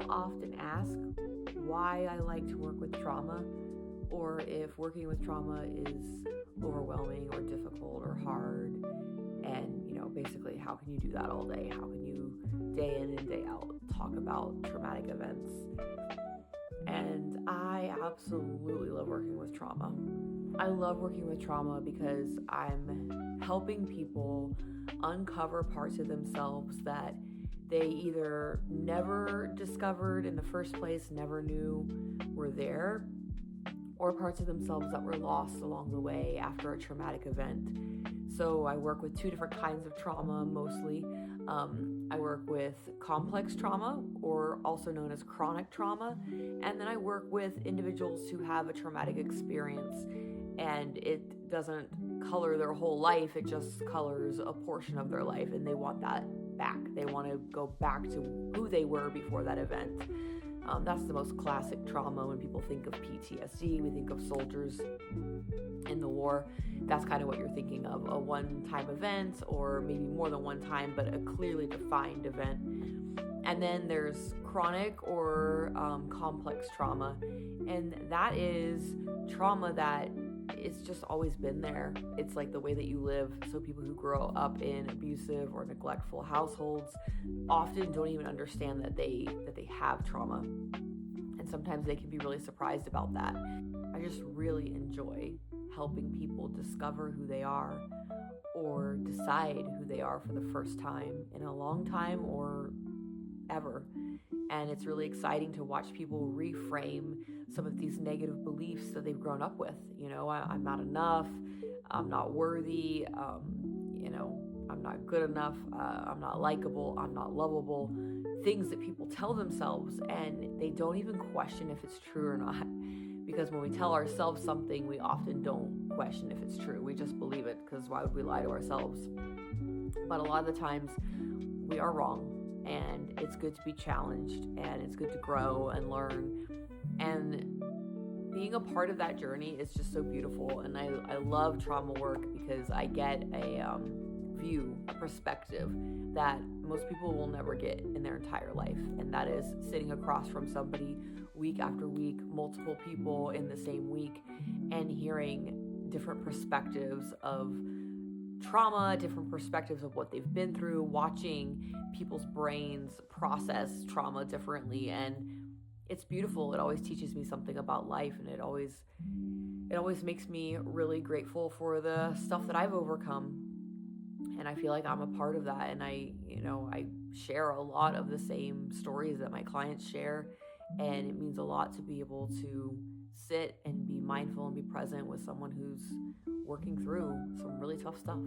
often ask why I like to work with trauma, or if working with trauma is overwhelming or difficult or hard. And, basically, how can you do that all day? How can you, day in and day out, talk about traumatic events? And I absolutely love working with trauma. I love working with trauma because I'm helping people uncover parts of themselves that they either never discovered in the first place, never knew were there, or parts of themselves that were lost along the way after a traumatic event. So I work with two different kinds of trauma mostly. I work with complex trauma, or also known as chronic trauma, and then I work with individuals who have a traumatic experience, and it doesn't color their whole life, it just colors a portion of their life, and they want that back. They want to go back to who they were before that event. That's the most classic trauma. When people think of PTSD, we think of soldiers in the war. That's kind of what you're thinking of, a one-time event, or maybe more than one time, but a clearly defined event. And then there's chronic or complex trauma, and that is trauma that it's just always been there. It's like the way that you live. So people who grow up in abusive or neglectful households often don't even understand that they have trauma. And sometimes they can be really surprised about that. I just really enjoy helping people discover who they are, or decide who they are for the first time in a long time or ever. And it's really exciting to watch people reframe some of these negative beliefs that they've grown up with. I'm not enough, I'm not worthy, I'm not good enough, I'm not likable, I'm not lovable. Things that people tell themselves, and they don't even question if it's true or not. Because when we tell ourselves something, we often don't question if it's true. We just believe it, because why would we lie to ourselves? But a lot of the times we are wrong. And it's good to be challenged, and it's good to grow and learn. And being a part of that journey is just so beautiful. And I love trauma work because I get a view, a perspective that most people will never get in their entire life. And that is sitting across from somebody week after week, multiple people in the same week, and hearing different perspectives of trauma, different perspectives of what they've been through, watching people's brains process trauma differently. And it's beautiful. It always teaches me something about life, and it always makes me really grateful for the stuff that I've overcome. And I feel like I'm a part of that, and I share a lot of the same stories that my clients share, and it means a lot to be able to sit and be mindful and be present with someone who's working through some really tough stuff.